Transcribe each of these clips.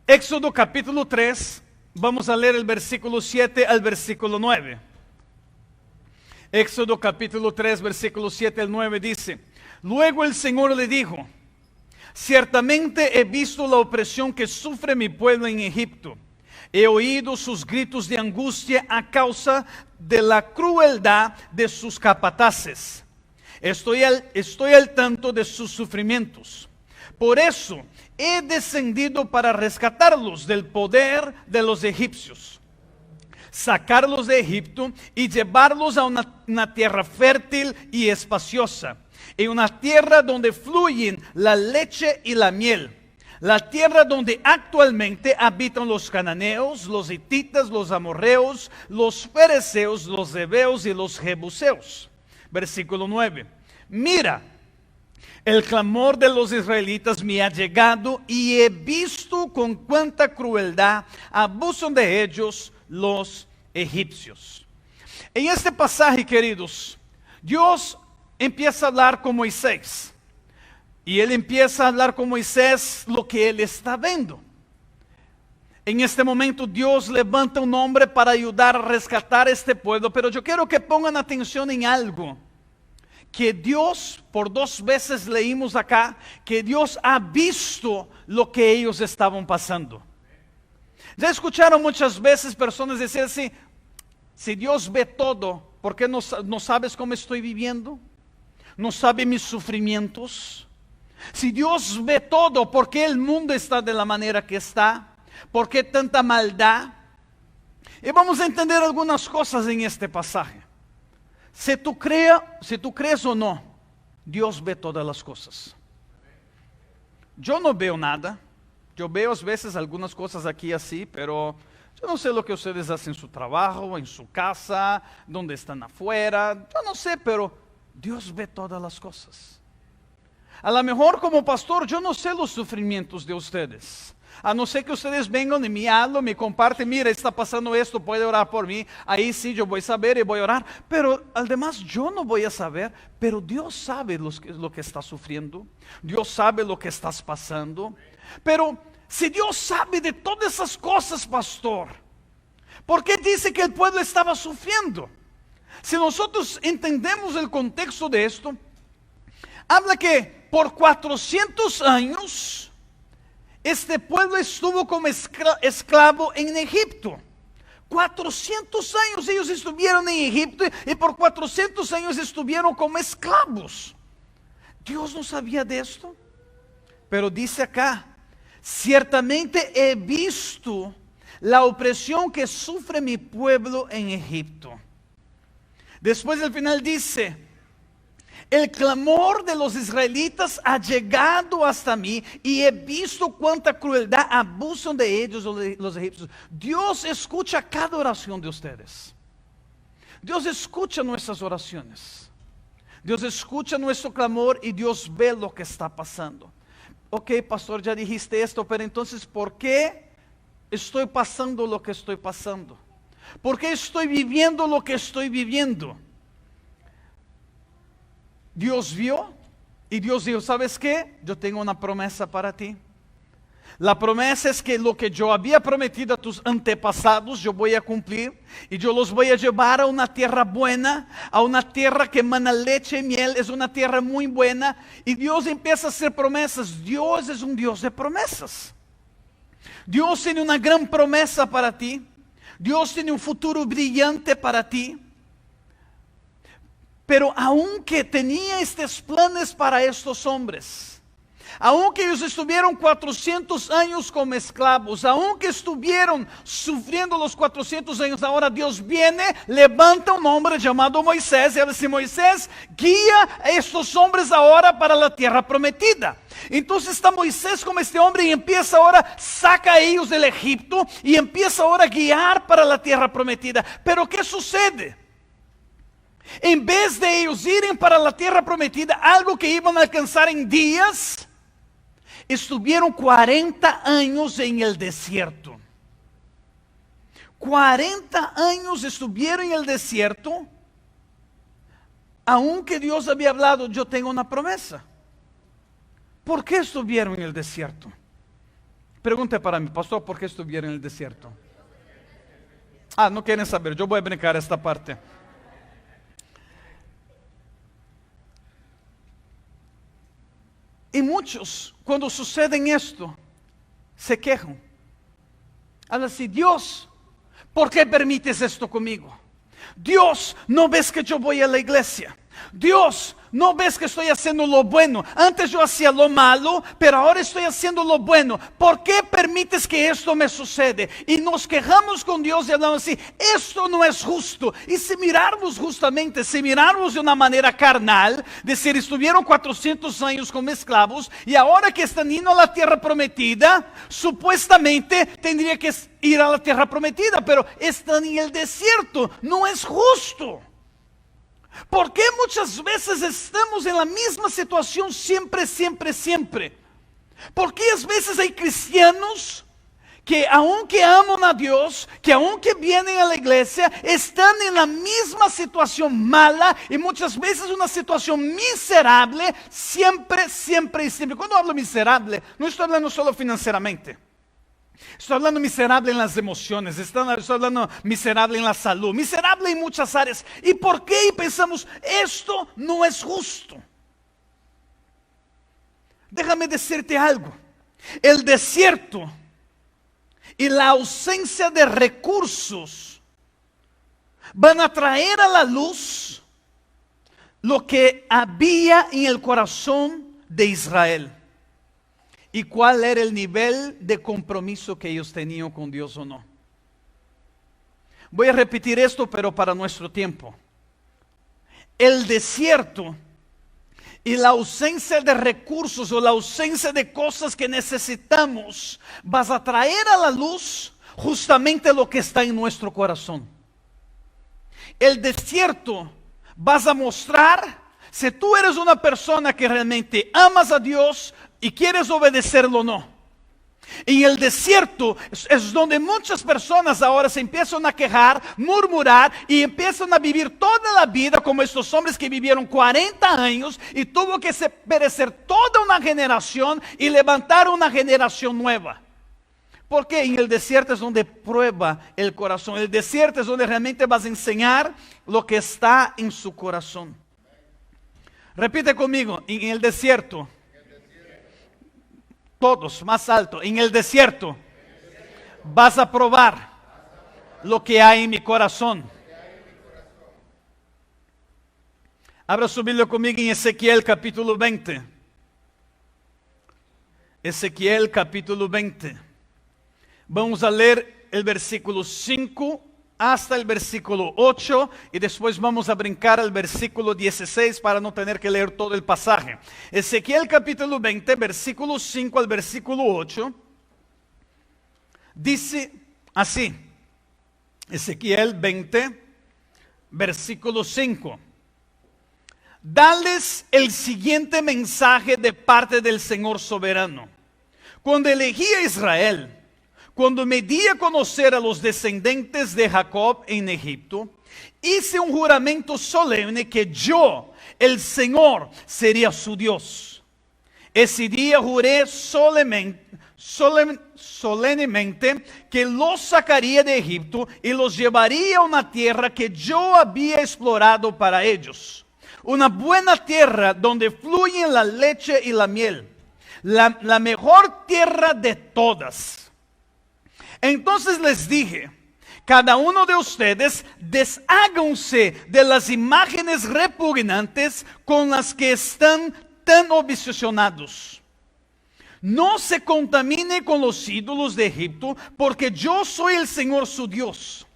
Éxodo capítulo 3, vamos a leer el versículo 7 al versículo 9. Éxodo capítulo 3, versículo 7 al 9 dice: Luego el Señor le dijo: Ciertamente he visto la opresión que sufre mi pueblo en Egipto. He oído sus gritos de angustia a causa de la crueldad de sus capataces. Estoy al tanto de sus sufrimientos. Por eso he descendido para rescatarlos del poder de los egipcios, sacarlos de Egipto y llevarlos a una tierra fértil y espaciosa, en una tierra donde fluyen la leche y la miel, la tierra donde actualmente habitan los cananeos, los hititas, los amorreos, los fereceos, los heveos y los jebuseos. Versículo 9. Mira, el clamor de los israelitas me ha llegado y he visto con cuánta crueldad abusan de ellos los egipcios. En este pasaje, queridos, Dios empieza a hablar con Moisés. Y él empieza a hablar con Moisés lo que él está viendo. En este momento Dios levanta un hombre para ayudar a rescatar este pueblo. Pero yo quiero que pongan atención en algo. Que Dios, por 2 veces leímos acá, que Dios ha visto lo que ellos estaban pasando. Ya escucharon muchas veces personas decir así: si Dios ve todo, ¿por qué no sabes cómo estoy viviendo? ¿No sabe mis sufrimientos? Si Dios ve todo, ¿por qué el mundo está de la manera que está? ¿Por qué tanta maldad? Y vamos a entender algunas cosas en este pasaje. Si tú crees o no, Dios ve todas las cosas. Yo no veo nada. Yo veo a veces algunas cosas aquí así, pero yo no sé lo que ustedes hacen en su trabajo, en su casa, donde están afuera. Yo no sé, pero Dios ve todas las cosas. A lo mejor como pastor yo no sé los sufrimientos de ustedes. A no ser que ustedes vengan y me hablan, me comparten: mira, está pasando esto, puede orar por mí. Ahí sí yo voy a saber y voy a orar. Pero además yo no voy a saber. Pero Dios sabe lo que está sufriendo. Dios sabe lo que estás pasando. Pero si Dios sabe de todas esas cosas, pastor, ¿por qué dice que el pueblo estaba sufriendo? Si nosotros entendemos el contexto de esto, habla que por 400 años este pueblo estuvo como esclavo en Egipto. 400 años ellos estuvieron en Egipto y por 400 años estuvieron como esclavos. Dios no sabía de esto. Pero dice acá: ciertamente he visto la opresión que sufre mi pueblo en Egipto. Después del final dice: el clamor de los israelitas ha llegado hasta mí y he visto cuánta crueldad abusan de ellos los egipcios. Dios escucha cada oración de ustedes. Dios escucha nuestras oraciones. Dios escucha nuestro clamor y Dios ve lo que está pasando. Ok, pastor, ya dijiste esto, pero entonces ¿por qué estoy pasando lo que estoy pasando? ¿Por qué estoy viviendo lo que estoy viviendo? Dios vio y Dios dijo: ¿sabes qué? Yo tengo una promesa para ti. La promesa es que lo que yo había prometido a tus antepasados yo voy a cumplir. Y yo los voy a llevar a una tierra buena, a una tierra que emana leche y miel. Es una tierra muy buena. Y Dios empieza a hacer promesas. Dios es un Dios de promesas. Dios tiene una gran promesa para ti. Dios tiene un futuro brillante para ti. Pero aunque tenía estos planes para estos hombres, aunque ellos estuvieron 400 años como esclavos, aunque estuvieron sufriendo los 400 años, ahora Dios viene, levanta un hombre llamado Moisés y dice: Moisés, guía a estos hombres ahora para la tierra prometida. Entonces está Moisés como este hombre y empieza ahora, saca a ellos del Egipto y empieza ahora a guiar para la tierra prometida. Pero ¿qué sucede? En vez de ellos irem para la tierra prometida, algo que iban a alcanzar en días, estuvieron 40 años en el desierto. 40 años estuvieron en el desierto, aunque Dios había hablado: yo tengo una promesa. ¿Por qué estuvieron en el desierto? Pregunta para mí, pastor, ¿por qué estuvieron en el desierto? No quieren saber, yo voy a brincar esta parte. Y muchos, cuando sucede esto, se quejan. Hablan así: Dios, ¿por qué permites esto conmigo? Dios, ¿no ves que yo voy a la iglesia? Dios, ¿no ves que estoy haciendo lo bueno? Antes yo hacía lo malo, pero ahora estoy haciendo lo bueno. ¿Por qué permites que esto me sucede? Y nos quejamos con Dios y hablamos así: esto no es justo. Y si mirarmos justamente, si mirarmos de una manera carnal, decir, estuvieron 400 años como esclavos y ahora que están yendo a la tierra prometida, supuestamente tendría que ir a la tierra prometida, pero están en el desierto. No es justo. ¿Por qué muchas veces estamos en la misma situación siempre, siempre, siempre? ¿Por qué a veces hay cristianos que aunque aman a Dios, que aunque vienen a la iglesia, están en la misma situación mala y muchas veces una situación miserable, siempre, siempre y siempre? Cuando hablo miserable, no estoy hablando solo financieramente. Estoy hablando miserable en las emociones, estoy hablando miserable en la salud, miserable en muchas áreas. ¿Y por qué pensamos esto no es justo? Déjame decirte algo: el desierto y la ausencia de recursos van a traer a la luz lo que había en el corazón de Israel. ¿Y cuál era el nivel de compromiso que ellos tenían con Dios o no? Voy a repetir esto, pero para nuestro tiempo. El desierto y la ausencia de recursos o la ausencia de cosas que necesitamos vas a traer a la luz justamente lo que está en nuestro corazón. El desierto vas a mostrar si tú eres una persona que realmente amas a Dios y quieres obedecerlo o no. En el desierto es donde muchas personas ahora se empiezan a quejar, murmurar y empiezan a vivir toda la vida como estos hombres que vivieron 40 años y tuvo que perecer toda una generación y levantar una generación nueva. Porque en el desierto es donde prueba el corazón. El desierto es donde realmente vas a enseñar lo que está en su corazón. Repite conmigo: en el desierto. Todos, más alto: en el desierto vas a probar lo que hay en mi corazón. Abra su Biblia conmigo en Ezequiel capítulo 20. Ezequiel capítulo 20. Vamos a leer el versículo 5 hasta el versículo 8 y después vamos a brincar al versículo 16 para no tener que leer todo el pasaje. Ezequiel capítulo 20, versículo 5 al versículo 8, dice así. Ezequiel 20, versículo 5. Dales el siguiente mensaje de parte del Señor soberano. Cuando elegí a Israel, cuando me di a conocer a los descendientes de Jacob en Egipto, hice un juramento solemne que yo, el Señor, sería su Dios. Ese día juré solemnemente que los sacaría de Egipto y los llevaría a una tierra que yo había explorado para ellos. Una buena tierra donde fluyen la leche y la miel. La mejor tierra de todas. Entonces les dije: cada uno de ustedes desháganse de las imágenes repugnantes con las que están tan obsesionados. No se contamine con los ídolos de Egipto, porque yo soy el Señor su Dios.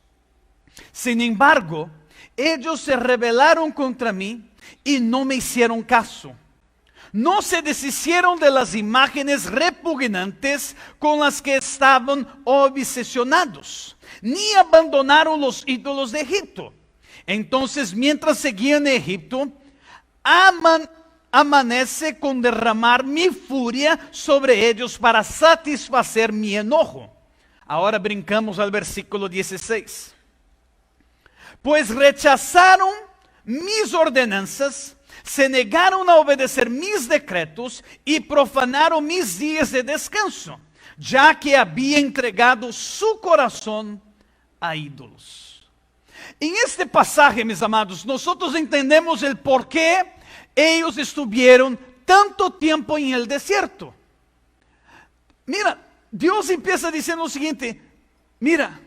Sin embargo, ellos se rebelaron contra mí y no me hicieron caso. No se deshicieron de las imágenes repugnantes con las que estaban obsesionados, ni abandonaron los ídolos de Egipto. Entonces, mientras seguían en Egipto, amanece con derramar mi furia sobre ellos para satisfacer mi enojo. Ahora brincamos al versículo 16. Pues rechazaron mis ordenanzas, se negaron a obedecer mis decretos y profanaron mis días de descanso. ya que había entregado su corazón a ídolos. En este pasaje, mis amados, nosotros entendemos el por qué ellos estuvieron tanto tiempo en el desierto. Mira, Dios empieza diciendo lo siguiente: mira,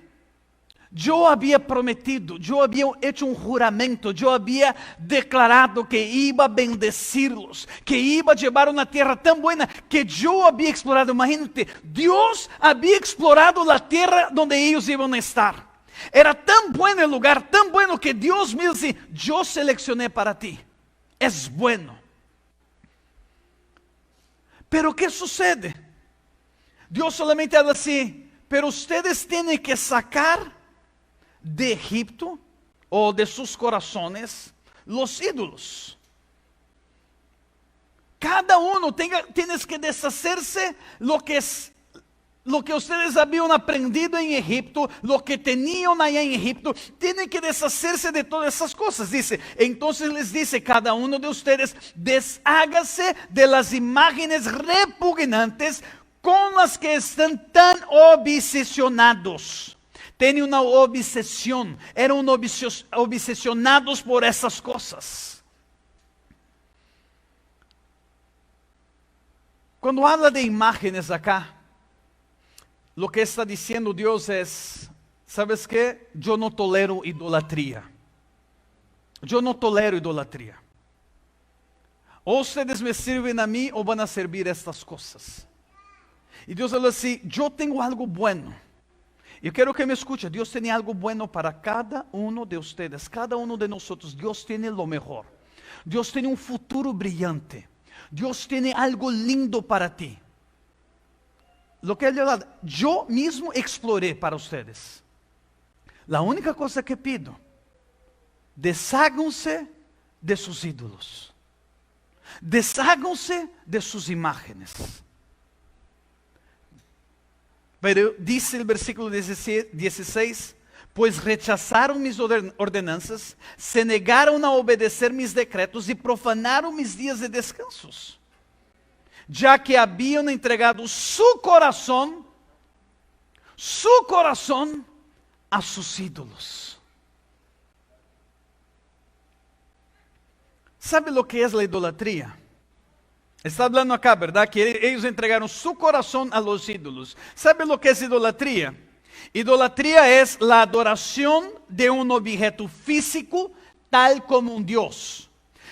yo había prometido, yo había hecho un juramento, yo había declarado que iba a bendecirlos, que iba a llevar una tierra tan buena que yo había explorado. Imagínate, Dios había explorado la tierra donde ellos iban a estar. Era tan bueno el lugar, tan bueno que Dios mismo dice: yo seleccioné para ti, es bueno. Pero ¿qué sucede? Dios solamente habla así: pero ustedes tienen que sacar de Egipto o de sus corazones los ídolos. Cada uno tienes que deshacerse lo que ustedes habían aprendido en Egipto, lo que tenían allá en Egipto. Tienen que deshacerse de todas esas cosas. Dice, entonces les dice: cada uno de ustedes deshágase de las imágenes repugnantes con las que están tan obsesionados. Tienen una obsesión, eran obsesionados por esas cosas. Cuando habla de imágenes acá, lo que está diciendo Dios es: ¿sabes qué? Yo no tolero idolatría. Yo no tolero idolatría. O ustedes me sirven a mí o van a servir estas cosas. Y Dios habla así: yo tengo algo bueno. Yo quiero que me escuche. Dios tiene algo bueno para cada uno de ustedes, cada uno de nosotros. Dios tiene lo mejor. Dios tiene un futuro brillante. Dios tiene algo lindo para ti. Lo que yo mismo exploré para ustedes. La única cosa que pido: desháganse de sus ídolos. Desháganse de sus imágenes. Pero dice el versículo 16: pues rechazaron mis ordenanzas, se negaron a obedecer mis decretos y profanaron mis días de descansos, ya que habían entregado su corazón a sus ídolos. ¿Sabe lo que es la idolatría? Está hablando acá, ¿verdad? Que ellos entregaron su corazón a los ídolos. ¿Sabe lo que es idolatría? Idolatría es la adoración de un objeto físico tal como un Dios.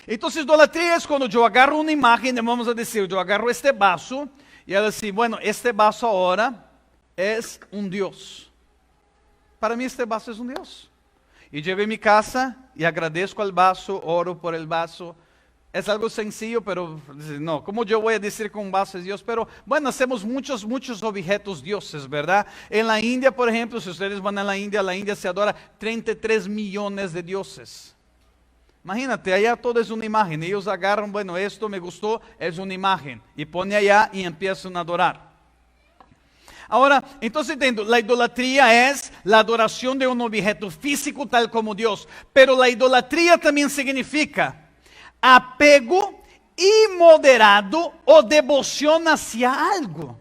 Entonces, idolatría es cuando yo agarro una imagen, vamos a decir, yo agarro este vaso y al decir, bueno, este vaso ahora es un Dios. Para mí este vaso es un Dios. Y llevo a mi casa y agradezco al vaso, oro por el vaso. Es algo sencillo, pero no, ¿cómo yo voy a decir que un vaso es Dios? Pero bueno, hacemos muchos objetos dioses, ¿verdad? En la India, por ejemplo, si ustedes van a la India se adora 33 millones de dioses. Imagínate, allá todo es una imagen. Ellos agarran, bueno, esto me gustó, es una imagen. Y pone allá y empiezan a adorar. Ahora, entonces entiendo, la idolatría es la adoración de un objeto físico tal como Dios. Pero la idolatría también significa apego imoderado o devoción hacia algo.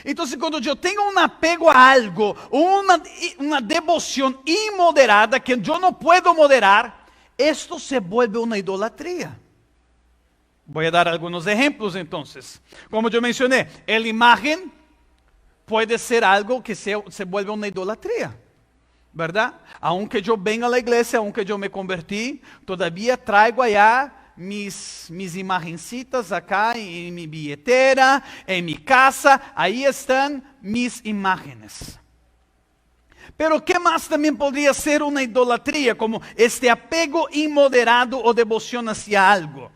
Entonces, cuando yo tengo un apego a algo, una devoción inmoderada que yo no puedo moderar, esto se vuelve una idolatría. Voy a dar algunos ejemplos entonces. Como yo mencioné, la imagen puede ser algo que se vuelve una idolatría, ¿verdad? Aunque yo venga a la iglesia, aunque yo me convertí, todavía traigo allá mis imagencitas acá en mi billetera, en mi casa, ahí están mis imágenes. Pero ¿qué más también podría ser una idolatría? Como este apego inmoderado o devoción hacia algo.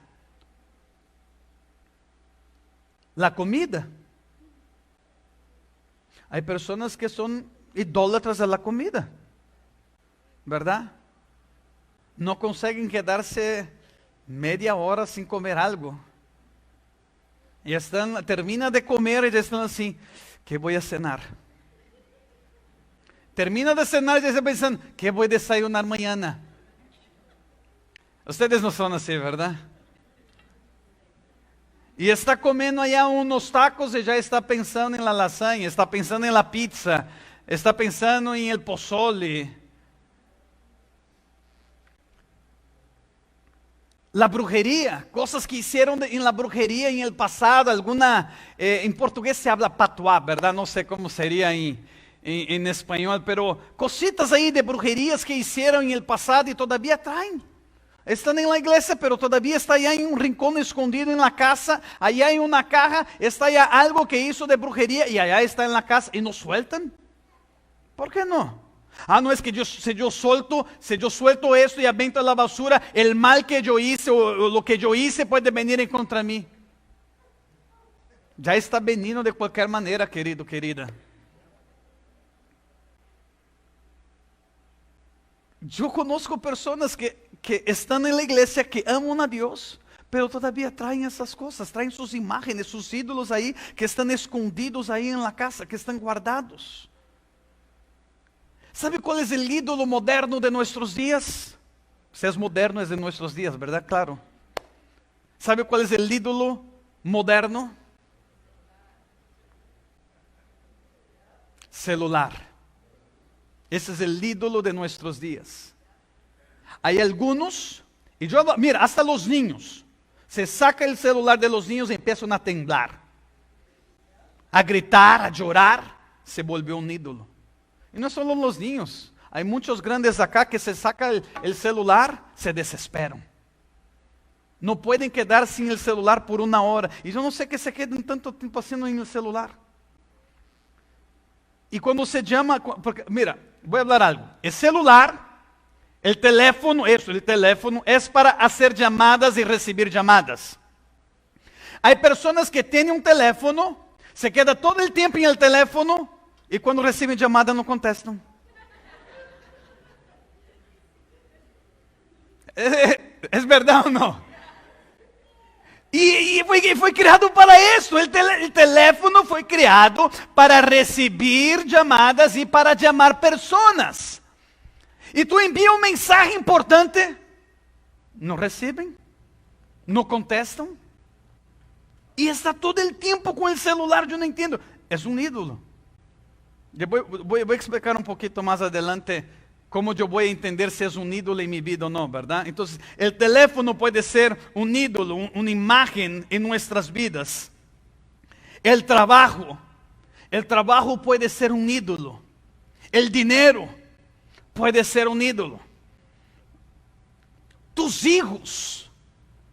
La comida. Hay personas que son idólatras a la comida, ¿verdad? No consiguen quedarse media hora sin comer algo. Y termina de comer y ya están así, ¿qué voy a cenar? Termina de cenar y ya están pensando, ¿qué voy a desayunar mañana? Ustedes no son así, ¿verdad? y está comiendo allá unos tacos y ya está pensando en la lasaña, está pensando en la pizza, está pensando en el pozole. La brujería, cosas que hicieron en la brujería en el pasado, en portugués se habla patuá, ¿verdad? No sé cómo sería en español, pero cositas ahí de brujerías que hicieron en el pasado y todavía traen. Están en la iglesia, pero todavía está allá en un rincón escondido en la casa, allá en una caja, está allá algo que hizo de brujería y allá está en la casa y no sueltan. ¿Por qué no? No es que si yo suelto esto y avento a la basura, el mal que yo hice o lo que yo hice puede venir en contra mí. Ya está veniendo de cualquier manera, querido, querida. Yo conozco personas que están en la iglesia, que aman a Dios, pero todavía traen esas cosas, traen sus imágenes, sus ídolos ahí, que están escondidos ahí en la casa, que están guardados. ¿Sabe cuál es el ídolo moderno de nuestros días? Si es moderno, es de nuestros días, ¿verdad? Claro. ¿Sabe cuál es el ídolo moderno? Celular. Ese es el ídolo de nuestros días. Hay algunos, mira, hasta los niños, se saca el celular de los niños y empiezan a temblar, a gritar, a llorar, se volvió un ídolo. Y no solo los niños, hay muchos grandes acá que se saca el celular, se desesperan. No pueden quedar sin el celular por una hora. Y yo no sé qué se quedan tanto tiempo haciendo en el celular. Y cuando se llama, porque mira, voy a hablar algo. El celular, el teléfono es para hacer llamadas y recibir llamadas. Hay personas que tienen un teléfono, se queda todo el tiempo en el teléfono y cuando reciben llamada no contestan. ¿Es verdad o no? Y fue creado para eso. El teléfono fue creado para recibir llamadas y para llamar personas. Y tú envías un mensaje importante, no reciben, no contestan. Y está todo el tiempo con el celular, yo no entiendo. Es un ídolo. Yo voy a explicar un poquito más adelante cómo yo voy a entender si es un ídolo en mi vida o no, ¿verdad? Entonces, el teléfono puede ser un ídolo, una imagen en nuestras vidas. El trabajo puede ser un ídolo. El dinero puede ser un ídolo. Tus hijos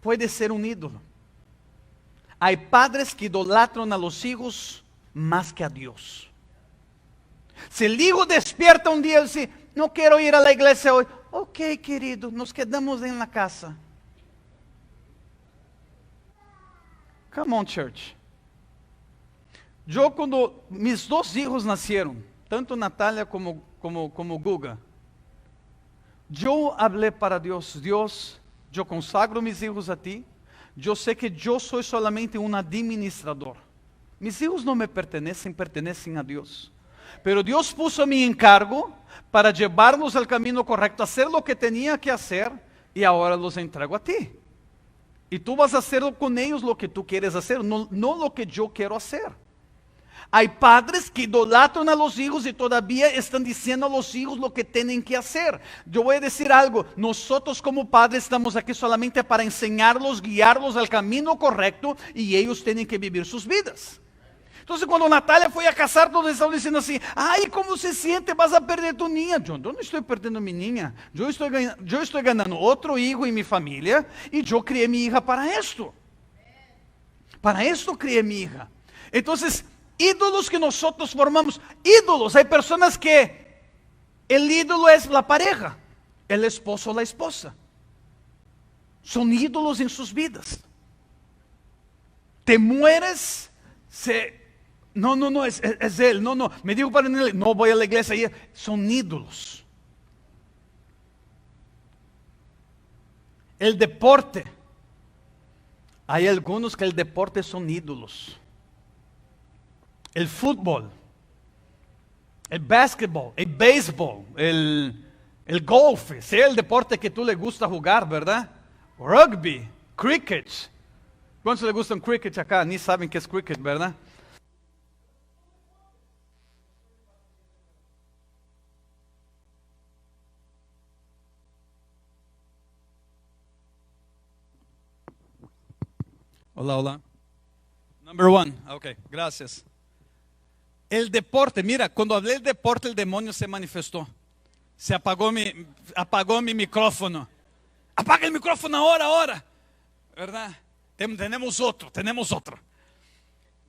puede ser un ídolo. Hay padres que idolatran a los hijos más que a Dios. Si el hijo despierta un día y dice, no quiero ir a la iglesia hoy. Ok, querido, nos quedamos en la casa. Come on, church. Yo cuando mis dos hijos nacieron, tanto Natalia como Guga, yo hablé para Dios, Dios, yo consagro mis hijos a ti. Yo sé que yo soy solamente un administrador. Mis hijos no me pertenecen, pertenecen a Dios. Pero Dios puso mi encargo para llevarlos al camino correcto, hacer lo que tenía que hacer y ahora los entrego a ti. Y tú vas a hacer con ellos lo que tú quieres hacer, no lo que yo quiero hacer. Hay padres que idolatran a los hijos y todavía están diciendo a los hijos lo que tienen que hacer. Yo voy a decir algo, nosotros como padres estamos aquí solamente para enseñarlos, guiarlos al camino correcto y ellos tienen que vivir sus vidas. Entonces cuando Natalia fue a casar, todos estaban diciendo así, ay, ¿cómo se siente? Vas a perder tu niña. Yo no estoy perdiendo mi niña, yo estoy ganando otro hijo en mi familia y yo crié mi hija para esto. Para esto crié mi hija. Entonces, ídolos que nosotros formamos, ídolos, hay personas que el ídolo es la pareja, el esposo o la esposa. Son ídolos en sus vidas. Te mueres, no, es él, no, me dijo para no voy a la iglesia, son ídolos. El deporte, hay algunos que el deporte son ídolos. El fútbol, el básquetbol, el béisbol, el golf, sea el deporte que tú le gusta jugar, ¿verdad? Rugby, cricket, ¿Cuántos le gustan cricket acá? Ni saben qué es cricket, ¿verdad? Hola, hola. Number one. Ok, gracias. El deporte, mira, cuando hablé del deporte, el demonio se manifestó. Se apagó mi micrófono. Apaga el micrófono ahora, ¿verdad? Tenemos otro.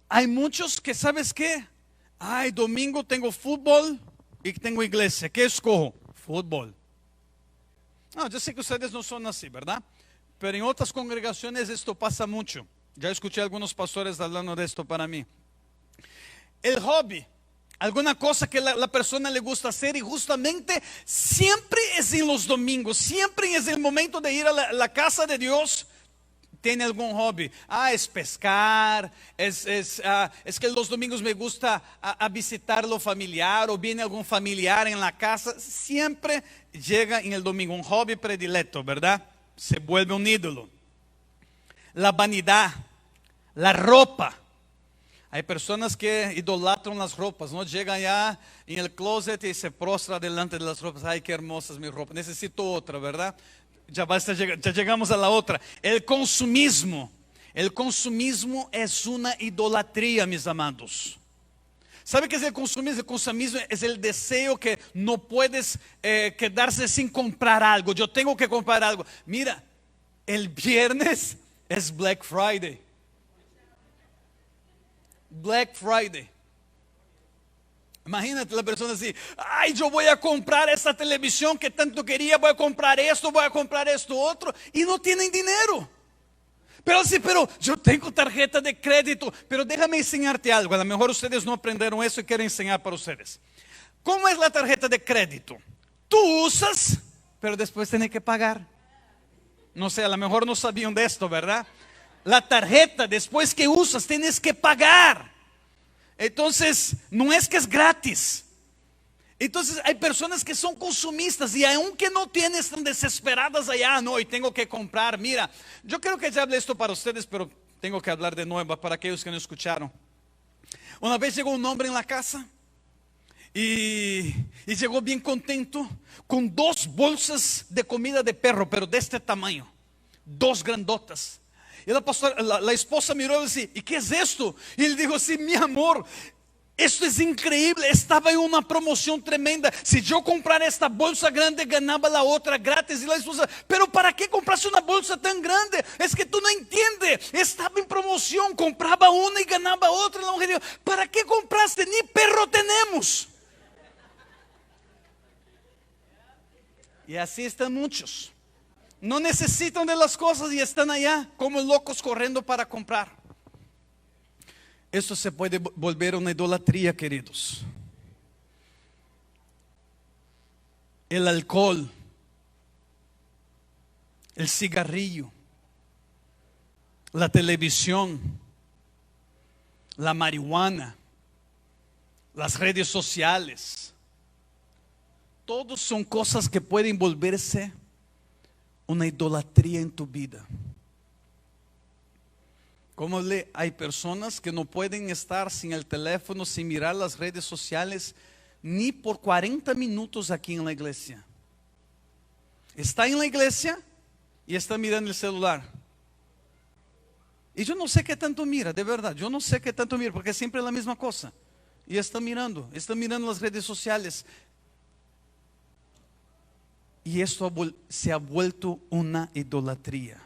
Hay muchos que, ¿sabes qué? Ay, domingo tengo fútbol y tengo iglesia. ¿Qué escojo? Fútbol. No, yo sé que ustedes no son así, ¿verdad? Pero en otras congregaciones esto pasa mucho. Ya escuché a algunos pastores hablando de esto para mí. El hobby, alguna cosa que la persona le gusta hacer y justamente siempre es en los domingos, siempre es el momento de ir a la casa de Dios. Tiene algún hobby. Es pescar, es que los domingos me gusta a visitar lo familiar o viene algún familiar en la casa. Siempre llega en el domingo un hobby predilecto, ¿verdad? Se vuelve un ídolo. La vanidad, la ropa. Hay personas que idolatran las ropas, ¿no? Llegan ya en el closet y se prostra delante de las ropas. Ay, qué hermosa es mi ropa, necesito otra, ¿verdad? Ya llegamos a la otra. El consumismo es una idolatría, mis amados. ¿Sabe qué es el consumismo? El consumismo es el deseo que no puedes quedarse sin comprar algo. Yo tengo que comprar algo. Mira, el viernes es Black Friday. Black Friday. Imagínate la persona así, ay, yo voy a comprar esta televisión que tanto quería, voy a comprar esto otro, y no tienen dinero. Pero sí, pero yo tengo tarjeta de crédito. Pero déjame enseñarte algo, a lo mejor ustedes no aprendieron eso y quiero enseñar para ustedes. ¿Cómo es la tarjeta de crédito? Tú usas, pero después tienes que pagar. No sé, a lo mejor no sabían de esto, ¿verdad? La tarjeta, después que usas, tienes que pagar. Entonces, no es que es gratis. Entonces, hay personas que son consumistas y aunque no tienen, están desesperadas allá. No, y tengo que comprar. Mira, yo creo que ya hablé esto para ustedes, pero tengo que hablar de nuevo para aquellos que no escucharon. Una vez llegó un hombre en la casa y llegó bien contento con 2 bolsas de comida de perro, pero de este tamaño, 2 grandotas. Y la esposa miró y dice, ¿y qué es esto? Y él dijo así, mi amor, esto es increíble, estaba en una promoción tremenda. Si yo comprara esta bolsa grande, ganaba la otra gratis. Y la esposa, pero ¿para qué compraste una bolsa tan grande? Es que tú no entiendes, estaba en promoción, compraba una y ganaba otra. Y la mujer dijo, ¿para qué compraste? Ni perro tenemos. Y así están muchos. No necesitan de las cosas y están allá como locos corriendo para comprar. Esto se puede volver una idolatría, queridos. El alcohol, el cigarrillo, la televisión, la marihuana, las redes sociales. Todos son cosas que pueden volverse una idolatría en tu vida. Como hay personas que no pueden estar sin el teléfono, sin mirar las redes sociales, ni por 40 minutos aquí en la iglesia. Está en la iglesia y está mirando el celular. Y yo no sé qué tanto mira, de verdad, yo no sé qué tanto mira, porque es siempre la misma cosa. Y está mirando las redes sociales. Y esto se ha vuelto una idolatría.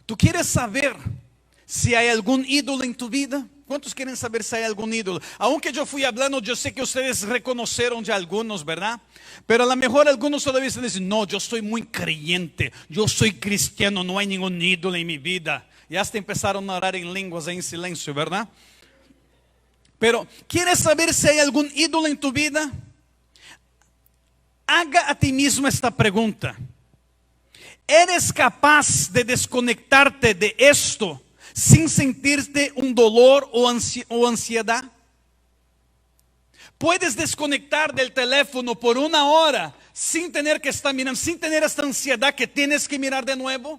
¿Tú quieres saber si hay algún ídolo en tu vida? ¿Cuántos quieren saber si hay algún ídolo? Aunque yo fui hablando, yo sé que ustedes reconocieron ya algunos, ¿verdad? Pero a lo mejor algunos todavía están diciendo, no, yo soy muy creyente, yo soy cristiano, no hay ningún ídolo en mi vida. Y hasta empezaron a orar en lenguas en silencio, ¿verdad? Pero, ¿quieres saber si hay algún ídolo en tu vida? Haga a ti mismo esta pregunta. ¿Eres capaz de desconectarte de esto sin sentirte un dolor o ansiedad? ¿Puedes desconectar del teléfono por 1 hora sin tener que estar mirando, sin tener esta ansiedad que tienes que mirar de nuevo?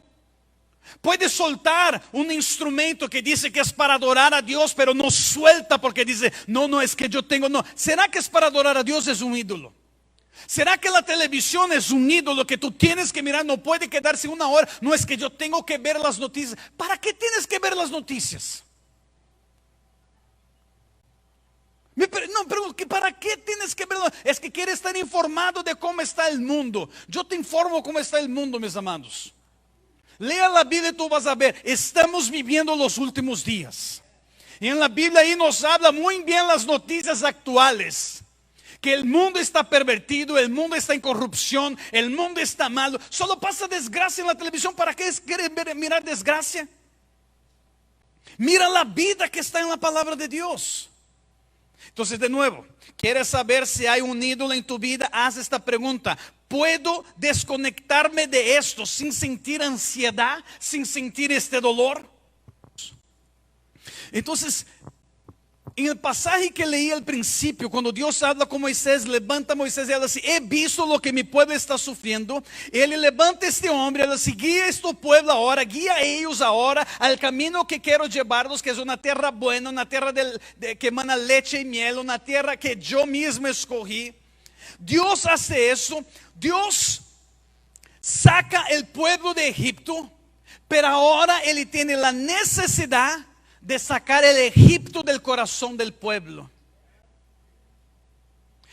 Puede soltar un instrumento que dice que es para adorar a Dios, pero no suelta porque dice, no, es que yo tengo, no. ¿Será que es para adorar a Dios? Es un ídolo. ¿Será que la televisión es un ídolo que tú tienes que mirar? No puede quedarse una hora. No, es que yo tengo que ver las noticias. ¿Para qué tienes que ver las noticias? No, pero ¿para qué tienes que verlo? Es que quieres estar informado de cómo está el mundo. Yo te informo cómo está el mundo, mis amados. Lea la Biblia y tú vas a ver. Estamos viviendo los últimos días. Y en la Biblia ahí nos habla muy bien las noticias actuales. Que el mundo está pervertido, el mundo está en corrupción, el mundo está malo. Solo pasa desgracia en la televisión. ¿Para qué quieres mirar desgracia? Mira la vida que está en la palabra de Dios. Entonces, de nuevo, ¿quieres saber si hay un ídolo en tu vida? Haz esta pregunta. ¿Puedo desconectarme de esto sin sentir ansiedad, sin sentir este dolor? Entonces, en el pasaje que leí al principio, cuando Dios habla con Moisés, levanta a Moisés y habla así: he visto lo que mi pueblo está sufriendo. Él levanta a este hombre, habla así: guía a este pueblo ahora, guía a ellos ahora al camino que quiero llevarlos, que es una tierra buena, una tierra que emana leche y miel, una tierra que yo mismo escogí. Dios hace eso. Dios saca el pueblo de Egipto, pero ahora Él tiene la necesidad de sacar el Egipto del corazón del pueblo.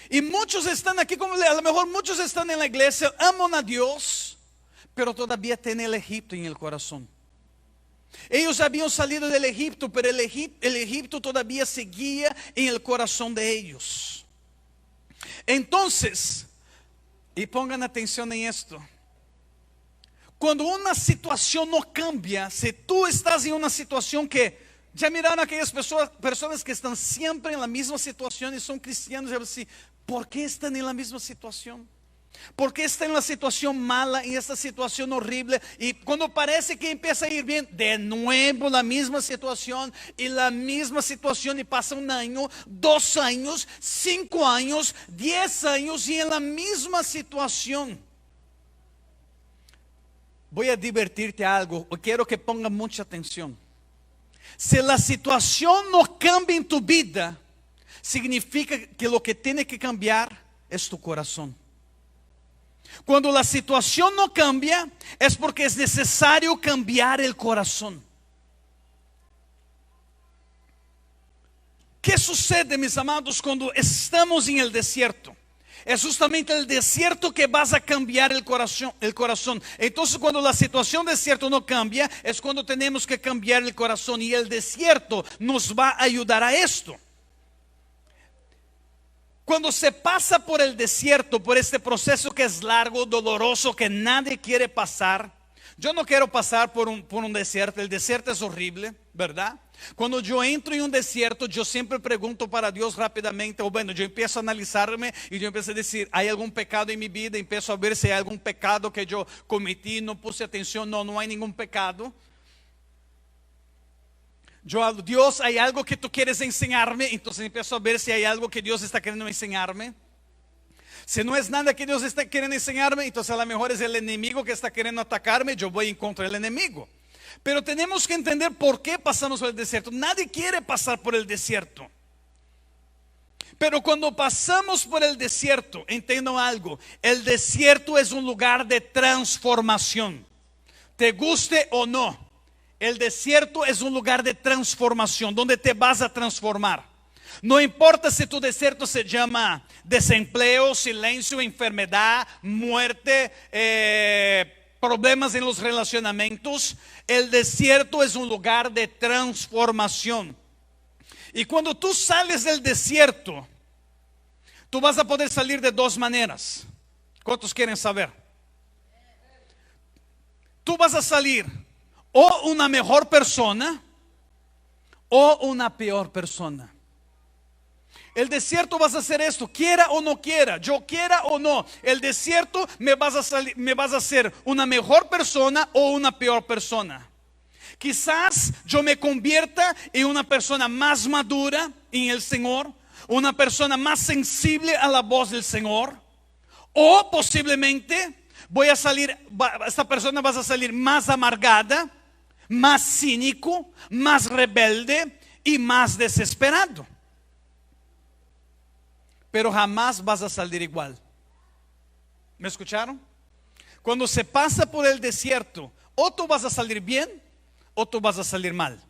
Y muchos están aquí, como a lo mejor muchos están en la iglesia, aman a Dios, pero todavía tienen el Egipto en el corazón. Ellos habían salido del Egipto, pero el Egipto todavía seguía en el corazón de ellos. Entonces, y pongan atención en esto, cuando una situación no cambia, si tú estás en una situación que ya miraron aquellas personas que están siempre en la misma situación y son cristianos, y así, ¿por qué están en la misma situación? ¿Por qué están en la situación mala, en esta situación horrible? Y cuando parece que empieza a ir bien, de nuevo la misma situación y la misma situación, y pasa 1 año, 2 años, 5 años, 10 años y en la misma situación. Voy a divertirte algo, quiero que pongan mucha atención. Si la situación no cambia en tu vida, significa que lo que tiene que cambiar es tu corazón. Cuando la situación no cambia, es porque es necesario cambiar el corazón. ¿Qué sucede, mis amados, cuando estamos en el desierto? Es justamente el desierto que vas a cambiar el corazón. Entonces, cuando la situación del desierto no cambia, es cuando tenemos que cambiar el corazón. Y el desierto nos va a ayudar a esto. Cuando se pasa por el desierto, por este proceso que es largo, doloroso, que nadie quiere pasar. Yo no quiero pasar por un desierto. El desierto es horrible, ¿verdad? Cuando yo entro en un desierto, yo siempre pregunto para Dios rápidamente, o bueno, yo empiezo a analizarme y yo empiezo a decir, ¿hay algún pecado en mi vida? Empiezo a ver si hay algún pecado que yo cometí, no puse atención. No hay ningún pecado. Yo hablo: Dios, ¿hay algo que tú quieres enseñarme? Entonces empiezo a ver si hay algo que Dios está queriendo enseñarme. Si no es nada que Dios está queriendo enseñarme, entonces a lo mejor es el enemigo que está queriendo atacarme. Yo voy en contra del enemigo. Pero tenemos que entender por qué pasamos por el desierto. Nadie quiere pasar por el desierto. Pero cuando pasamos por el desierto, entiendan algo: el desierto es un lugar de transformación. Te guste o no, el desierto es un lugar de transformación, donde te vas a transformar. No importa si tu desierto se llama desempleo, silencio, enfermedad, muerte, problemas en los relacionamientos. El desierto es un lugar de transformación. Y cuando tú sales del desierto, tú vas a poder salir de 2 maneras. ¿Cuántos quieren saber? Tú vas a salir o una mejor persona o una peor persona. El desierto vas a hacer esto, quiera o no quiera, yo quiera o no. El desierto me vas a hacer una mejor persona o una peor persona. Quizás yo me convierta en una persona más madura en el Señor, una persona más sensible a la voz del Señor, o posiblemente esta persona va a salir más amargada, más cínico, más rebelde y más desesperado. Pero jamás vas a salir igual. ¿Me escucharon? Cuando se pasa por el desierto, o tú vas a salir bien o tú vas a salir mal.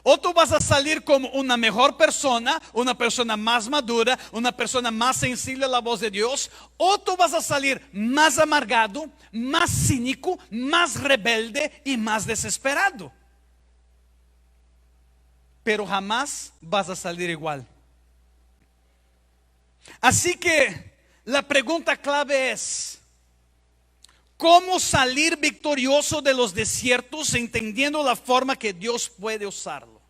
O tú vas a salir como una mejor persona, una persona más madura, una persona más sensible a la voz de Dios, o tú vas a salir más amargado, más cínico, más rebelde y más desesperado. Pero jamás vas a salir igual. Así que la pregunta clave es: ¿cómo salir victorioso de los desiertos, entendiendo la forma que Dios puede usarlo?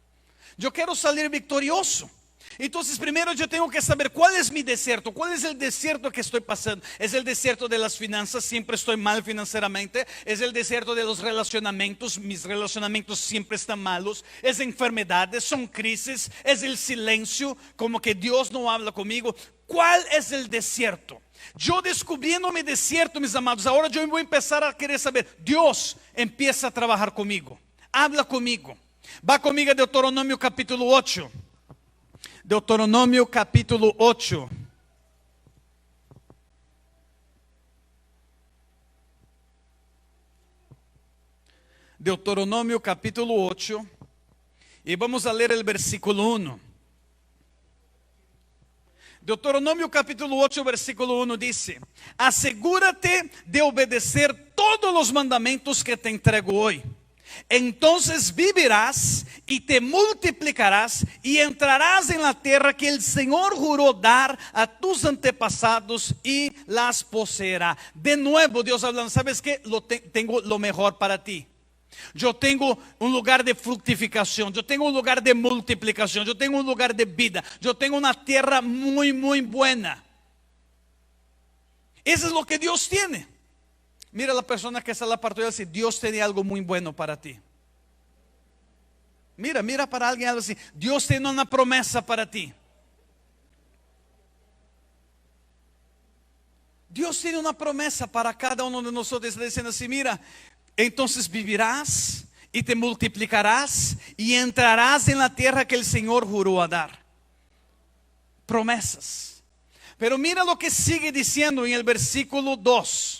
Yo quiero salir victorioso. Entonces primero yo tengo que saber cuál es mi desierto. ¿Cuál es el desierto que estoy pasando? ¿Es el desierto de las finanzas? Siempre estoy mal financieramente. ¿Es el desierto de los relacionamientos? Mis relacionamientos siempre están malos. ¿Es enfermedades? ¿Son crisis? ¿Es el silencio? Como que Dios no habla conmigo. ¿Cuál es el desierto? Yo descubriendo mi desierto, mis amados, ahora yo voy a empezar a querer saber. Dios empieza a trabajar conmigo. Habla conmigo. Va conmigo a Deuteronomio capítulo 8. Deuteronomio capítulo 8. Deuteronomio capítulo 8. Y vamos a leer el versículo 1. Deuteronomio capítulo 8 versículo 1 dice: asegúrate de obedecer todos los mandamientos que te entrego hoy. Entonces vivirás y te multiplicarás y entrarás en la tierra que el Señor juró dar a tus antepasados y las poseerá. De nuevo Dios hablando, ¿sabes qué? Tengo lo mejor para ti. Yo tengo un lugar de fructificación, yo tengo un lugar de multiplicación, yo tengo un lugar de vida, yo tengo una tierra muy, muy buena. Eso es lo que Dios tiene. Mira la persona que está a la parte de él, si Dios tiene algo muy bueno para ti. Mira para alguien algo así. Dios tiene una promesa para ti. Dios tiene una promesa para cada uno de nosotros. Está diciendo así: mira, entonces vivirás y te multiplicarás y entrarás en la tierra que el Señor juró a dar. Promesas. Pero mira lo que sigue diciendo en el versículo 2.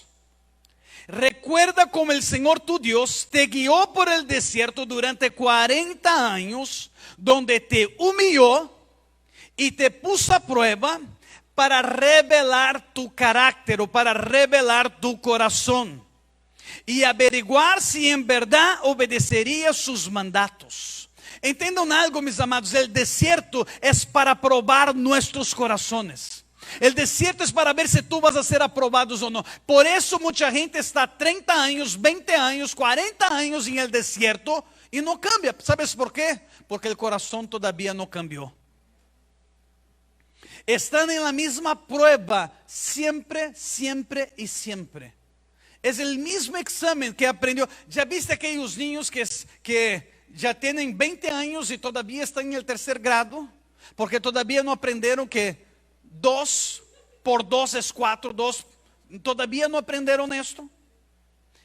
Recuerda cómo el Señor tu Dios te guió por el desierto durante 40 años, donde te humilló y te puso a prueba para revelar tu carácter o para revelar tu corazón y averiguar si en verdad obedecerías sus mandatos. Entiendan algo, mis amados: el desierto es para probar nuestros corazones. El desierto es para ver si tú vas a ser aprobados o no. Por eso mucha gente está 30 años, 20 años, 40 años en el desierto y no cambia. ¿Sabes por qué? Porque el corazón todavía no cambió. Están en la misma prueba siempre, siempre y siempre. Es el mismo examen que aprendió. ¿Ya viste aquellos niños que ya tienen 20 años y todavía están en el tercer grado? Porque todavía no aprendieron que 2 por 2 es 4, 2. Todavía no aprendieron esto.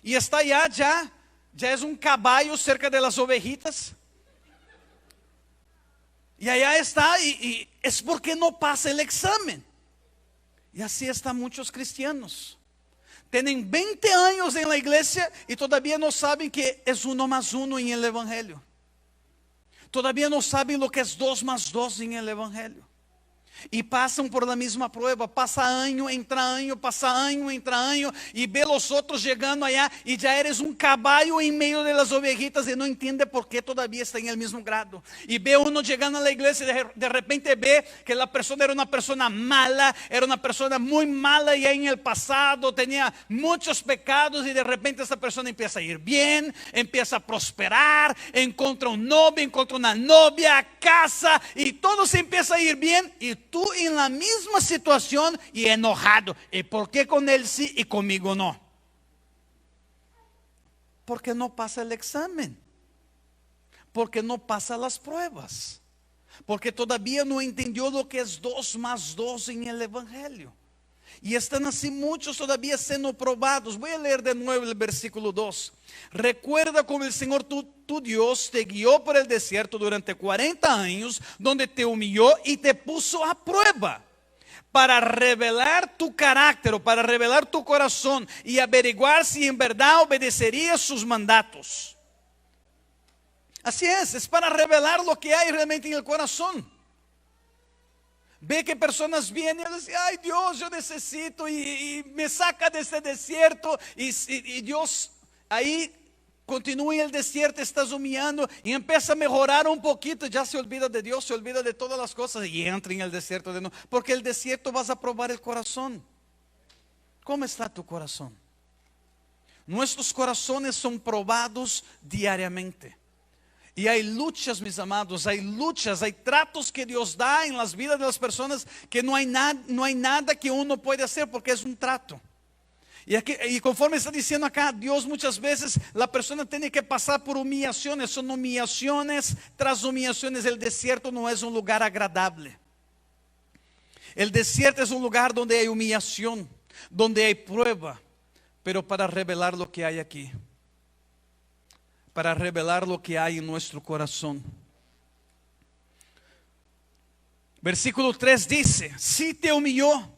Y está ya es un caballo cerca de las ovejitas. Y allá está, y es porque no pasa el examen. Y así están muchos cristianos. Tienen 20 años en la iglesia y todavía no saben que es 1 más 1 en el evangelio. Todavía no saben lo que es 2 más 2 en el evangelio. Y pasan por la misma prueba. Pasa año, entra año, pasa año, entra año. Y ve los otros llegando allá y ya eres un caballo en medio de las ovejitas y no entiende por qué todavía está en el mismo grado. Y ve uno llegando a la iglesia y de repente ve que la persona era una persona mala, era una persona muy mala ya en el pasado, tenía muchos pecados, y de repente esa persona empieza a ir bien, empieza a prosperar, encuentra un novio, encuentra una novia, casa, y todo se empieza a ir bien. Y tú en la misma situación y enojado. ¿Y por qué con él sí y conmigo no? Porque no pasa el examen. Porque no pasa las pruebas. Porque todavía no entendió lo que es 2 más 2 en el evangelio. Y están así muchos todavía siendo probados. Voy a leer de nuevo el versículo 2. Recuerda cómo el Señor tu Dios te guió por el desierto durante 40 años, donde te humilló y te puso a prueba, para revelar tu carácter o para revelar tu corazón y averiguar si en verdad obedecerías sus mandatos. Así es para revelar lo que hay realmente en el corazón. Ve que personas vienen y dicen, ay Dios, yo necesito y me saca de este desierto y Dios ahí continúa en el desierto, estás humillando y empieza a mejorar un poquito, ya se olvida de Dios, se olvida de todas las cosas y entra en el desierto de nuevo, porque el desierto vas a probar el corazón. ¿Cómo está tu corazón? Nuestros corazones son probados diariamente. Y hay luchas, mis amados, hay luchas, hay tratos que Dios da en las vidas de las personas que no hay nada que uno puede hacer porque es un trato. Y conforme está diciendo acá, Dios muchas veces, la persona tiene que pasar por humillaciones, son humillaciones tras humillaciones. El desierto no es un lugar agradable. El desierto es un lugar donde hay humillación, donde hay prueba, pero para revelar lo que hay aquí. Para revelar lo que hay en nuestro corazón. Versículo 3 dice, si te humilló,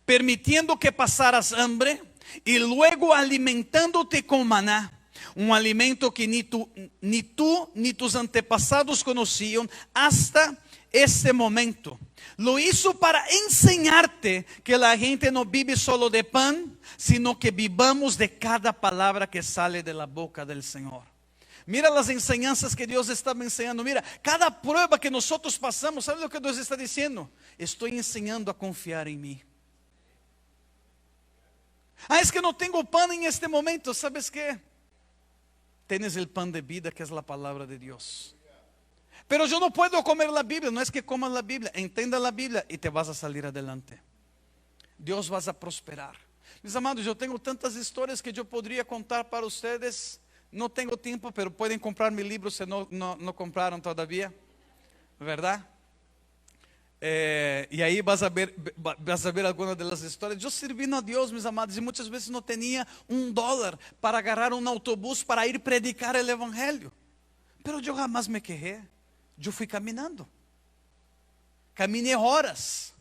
permitiendo que pasaras hambre, y luego alimentándote con maná, un alimento que ni tú ni tus antepasados conocían hasta este momento. Lo hizo para enseñarte que la gente no vive solo de pan, sino que vivamos de cada palabra que sale de la boca del Señor. Mira las enseñanzas que Dios estaba enseñando. Mira, cada prueba que nosotros pasamos, ¿sabe lo que Dios está diciendo? Estoy enseñando a confiar en mí. Es que no tengo pan en este momento. ¿Sabes qué? Tienes el pan de vida, que es la palabra de Dios. Pero yo no puedo comer la Biblia. No es que comas la Biblia, entienda la Biblia y te vas a salir adelante. Dios vas a prosperar. Mis amados, yo tengo tantas historias que yo podría contar para ustedes. No tengo tiempo, pero pueden comprar mi libro si no compraron todavía, ¿verdad? Y ahí vas a ver algunas de las historias. Yo sirviendo a Dios, mis amados, y muchas veces no tenía $1 para agarrar un autobús para ir predicar el evangelio. Pero yo jamás me quejé. Yo fui caminando. Caminé horas.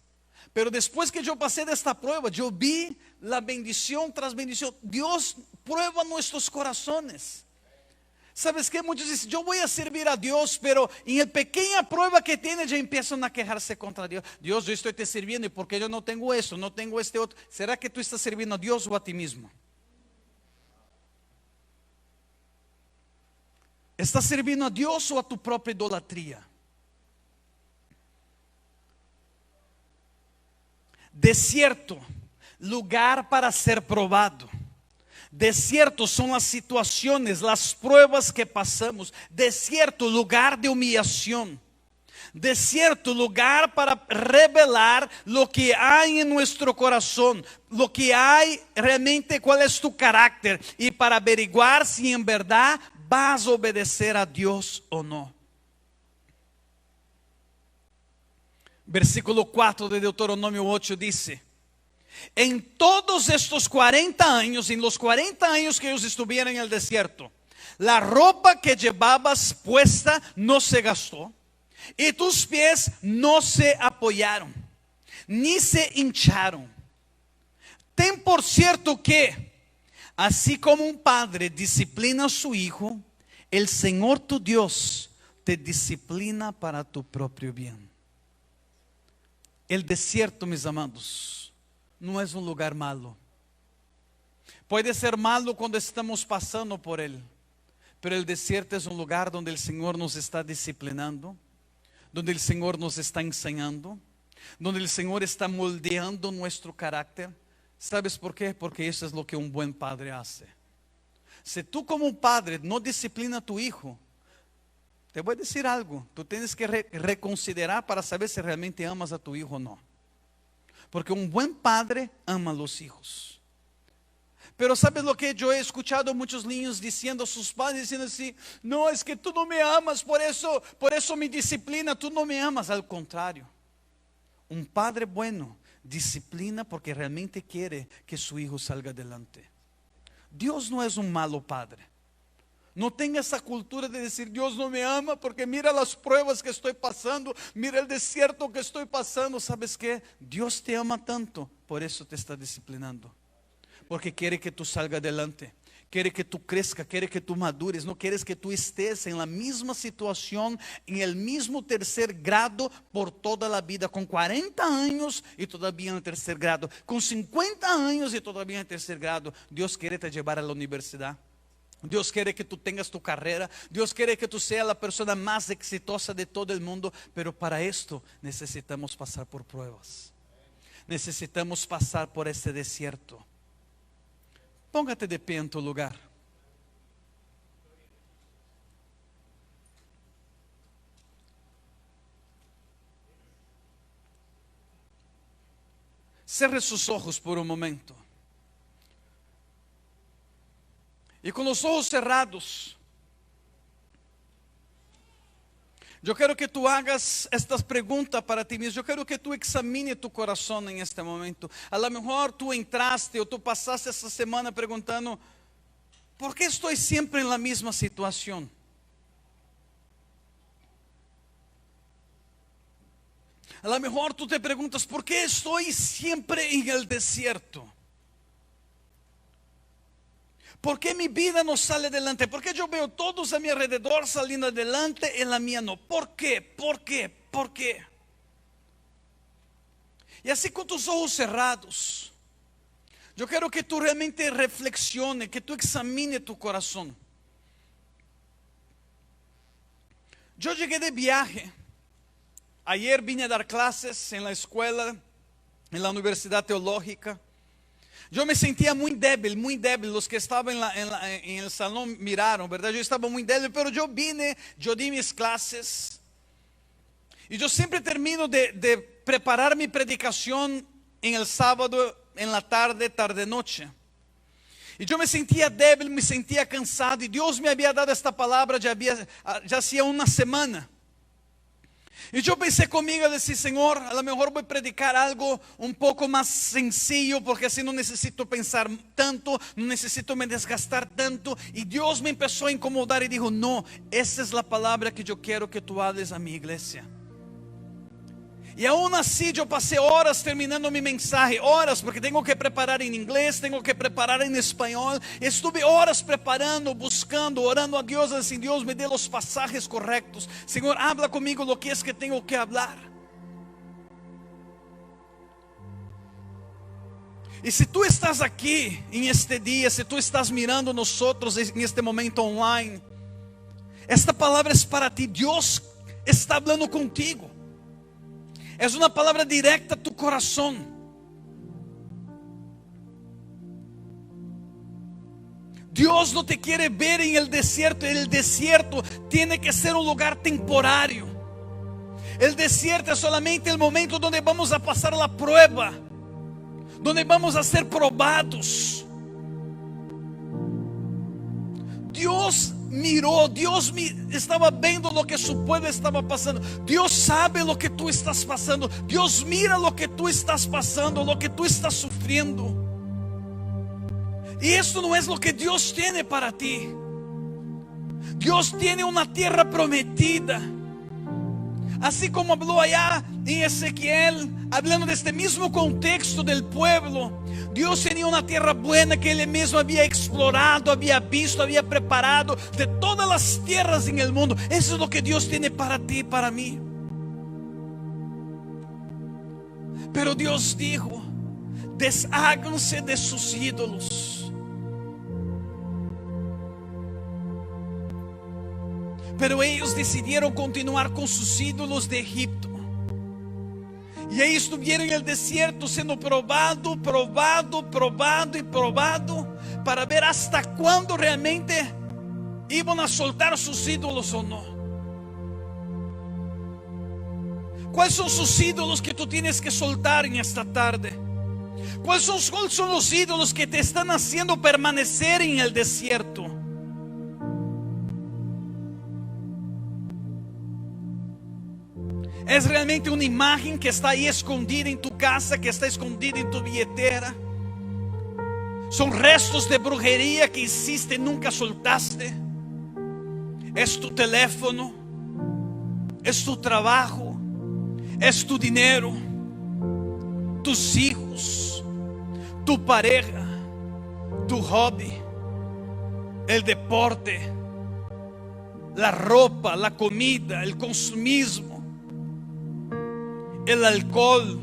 Pero después que yo pasé de esta prueba, yo vi la bendición tras bendición. Dios prueba nuestros corazones. ¿Sabes qué? Muchos dicen, yo voy a servir a Dios, pero en la pequeña prueba que tiene ya empiezan a quejarse contra Dios. Dios, yo estoy te sirviendo y porque yo no tengo eso, no tengo este otro. ¿Será que tú estás sirviendo a Dios o a ti mismo? ¿Estás sirviendo a Dios o a tu propia idolatría? Desierto, lugar para ser probado. Desierto son las situaciones, las pruebas que pasamos. Desierto, lugar de humillación. Desierto, lugar para revelar lo que hay en nuestro corazón, lo que hay realmente, cuál es tu carácter, y para averiguar si en verdad vas a obedecer a Dios o no. Versículo 4 de Deuteronomio 8 dice: en todos estos 40 años, en los 40 años que ellos estuvieron en el desierto, la ropa que llevabas puesta no se gastó, y tus pies no se apoyaron, ni se hincharon. Ten por cierto que, así como un padre disciplina a su hijo, el Señor tu Dios te disciplina para tu propio bien. El desierto, mis amados, no es un lugar malo. Puede ser malo cuando estamos pasando por él, pero el desierto es un lugar donde el Señor nos está disciplinando, donde el Señor nos está enseñando, donde el Señor está moldeando nuestro carácter. ¿Sabes por qué? Porque eso es lo que un buen padre hace. Si tú como un padre no disciplina a tu hijo, te voy a decir algo, tú tienes que reconsiderar para saber si realmente amas a tu hijo o no. Porque un buen padre ama a los hijos. Pero ¿sabes lo que yo he escuchado a muchos niños diciendo a sus padres? Diciendo así: no, es que tú no me amas, por eso me disciplina. Tú no me amas. Al contrario, un padre bueno disciplina porque realmente quiere que su hijo salga adelante. Dios no es un malo padre. No tenga esa cultura de decir Dios no me ama porque mira las pruebas que estoy pasando, mira el desierto que estoy pasando. ¿Sabes qué? Dios te ama tanto, por eso te está disciplinando. Porque quiere que tú salgas adelante, quiere que tú crezcas, quiere que tú madures. No quieres que tú estés en la misma situación, en el mismo tercer grado por toda la vida, con 40 años y todavía en el tercer grado, con 50 años y todavía en el tercer grado. Dios quiere te llevar a la universidad. Dios quiere que tú tengas tu carrera. Dios quiere que tú seas la persona más exitosa de todo el mundo. Pero para esto necesitamos pasar por pruebas. Necesitamos pasar por este desierto. Póngate de pie en tu lugar. Cierre sus ojos por un momento. Y con los ojos cerrados, yo quiero que tú hagas estas preguntas para ti mismo. Yo quiero que tú examines tu corazón en este momento. A lo mejor tú entraste o tú pasaste esta semana preguntando, ¿por qué estoy siempre en la misma situación? A lo mejor tú te preguntas, ¿por qué estoy siempre en el desierto? ¿Por qué mi vida no sale adelante? ¿Por qué yo veo todos a mi alrededor saliendo adelante y en la mía no? ¿Por qué? ¿Por qué? ¿Por qué? Y así con tus ojos cerrados, yo quiero que tú realmente reflexiones, que tú examines tu corazón. Yo llegué de viaje. Ayer vine a dar clases en la escuela, en la Universidad Teológica. Yo me sentía muy débil, muy débil. Los que estaban en el salón miraron, ¿verdad? Yo estaba muy débil, pero yo vine, yo di mis clases. Y yo siempre termino de preparar mi predicación en el sábado, en la tarde, tarde-noche. Y yo me sentía débil, me sentía cansado. Y Dios me había dado esta palabra ya hacía una semana. Y yo pensé conmigo, decir, Señor, a lo mejor voy a predicar algo un poco más sencillo, porque así no necesito pensar tanto, no necesito me desgastar tanto. Y Dios me empezó a incomodar y dijo, no, esa es la palabra que yo quiero que tú hables a mi iglesia. Y aún así yo pasé horas terminando mi mensaje, horas, porque tengo que preparar en inglés, tengo que preparar en español. Estuve horas preparando, buscando, orando a Dios, así Dios me dé los pasajes correctos. Señor, habla conmigo lo que es que tengo que hablar. Y si tú estás aquí en este día, si tú estás mirando nosotros en este momento online, esta palabra es para ti. Dios está hablando contigo. Es una palabra directa a tu corazón. Dios no te quiere ver en el desierto. El desierto tiene que ser un lugar temporario. El desierto es solamente el momento donde vamos a pasar la prueba, donde vamos a ser probados. Dios miró, Dios estaba viendo lo que su pueblo estaba pasando. Dios sabe lo que tú estás pasando. Dios mira lo que tú estás pasando, lo que tú estás sufriendo. Y esto no es lo que Dios tiene para ti. Dios tiene una tierra prometida. Así como habló allá en Ezequiel, hablando de este mismo contexto del pueblo. Dios tenía una tierra buena que Él mismo había explorado, había visto, había preparado de todas las tierras en el mundo. Eso es lo que Dios tiene para ti y para mí. Pero Dios dijo, desháganse de sus ídolos. Pero ellos decidieron continuar con sus ídolos de Egipto. Y ahí estuvieron en el desierto siendo probado para ver hasta cuándo realmente iban a soltar sus ídolos o no. ¿Cuáles son sus ídolos que tú tienes que soltar en esta tarde? ¿Cuáles son los ídolos que te están haciendo permanecer en el desierto? Es realmente una imagen que está ahí escondida en tu casa, que está escondida en tu billetera. Son restos de brujería que hiciste y nunca soltaste. Es tu teléfono, es tu trabajo, es tu dinero, tus hijos, tu pareja, tu hobby, el deporte, la ropa, la comida, el consumismo, el alcohol,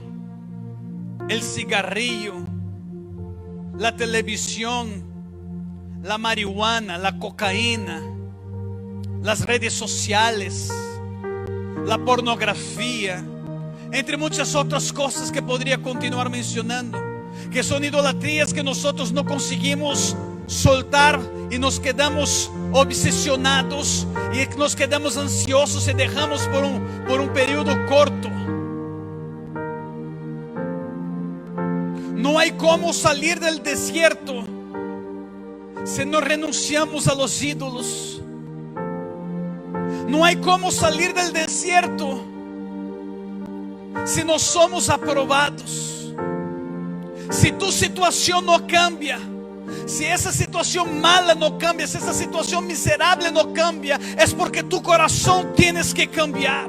el cigarrillo, la televisión, la marihuana, la cocaína, las redes sociales, la pornografía, entre muchas otras cosas que podría continuar mencionando, que son idolatrías que nosotros no conseguimos soltar y nos quedamos obsesionados y nos quedamos ansiosos y dejamos por un periodo corto. No hay cómo salir del desierto si no renunciamos a los ídolos. No hay cómo salir del desierto si no somos aprobados. Si tu situación no cambia, si esa situación mala no cambia, si esa situación miserable no cambia, es porque tu corazón tienes que cambiar.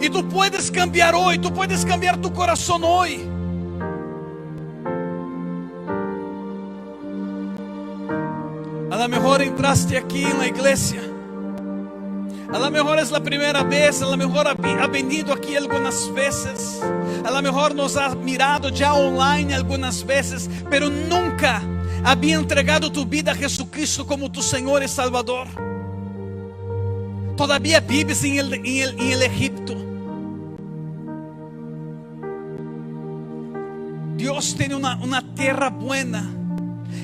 Y tú puedes cambiar hoy, tú puedes cambiar tu corazón hoy. A lo mejor entraste aquí en la iglesia, a lo mejor es la primera vez, a lo mejor ha venido aquí algunas veces, a lo mejor nos ha mirado ya online algunas veces, pero nunca había entregado tu vida a Jesucristo como tu Señor y Salvador. Todavía vives en el Egipto. Dios tiene una tierra buena.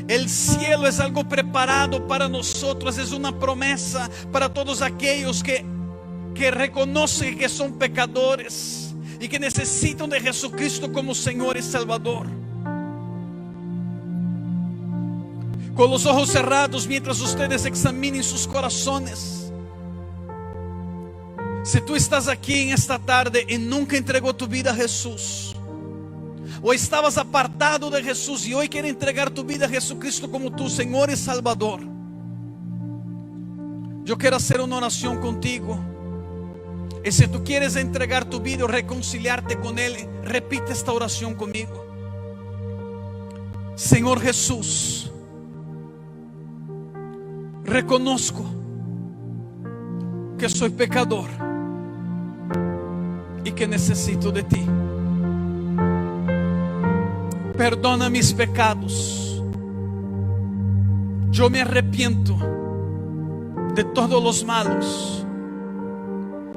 El cielo es algo preparado para nosotros. Es una promesa para todos aquellos que reconocen que son pecadores y que necesitan de Jesucristo como Señor y Salvador. Con los ojos cerrados, mientras ustedes examinen sus corazones, si tú estás aquí en esta tarde y nunca entregó tu vida a Jesús, o estabas apartado de Jesús y hoy quieres entregar tu vida a Jesucristo como tu Señor y Salvador, yo quiero hacer una oración contigo. Y si tú quieres entregar tu vida o reconciliarte con Él, repite esta oración conmigo. Señor Jesús, reconozco que soy pecador y que necesito de ti. Perdona mis pecados. Yo me arrepiento de todos los malos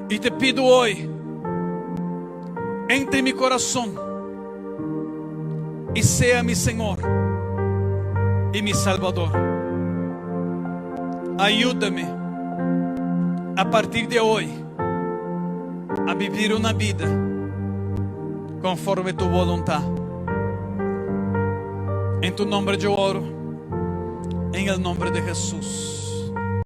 y te pido hoy, entre en mi corazón y sea mi Señor y mi Salvador. Ayúdame a partir de hoy a vivir una vida conforme tu voluntad. En tu nombre yo oro, en el nombre de Jesús.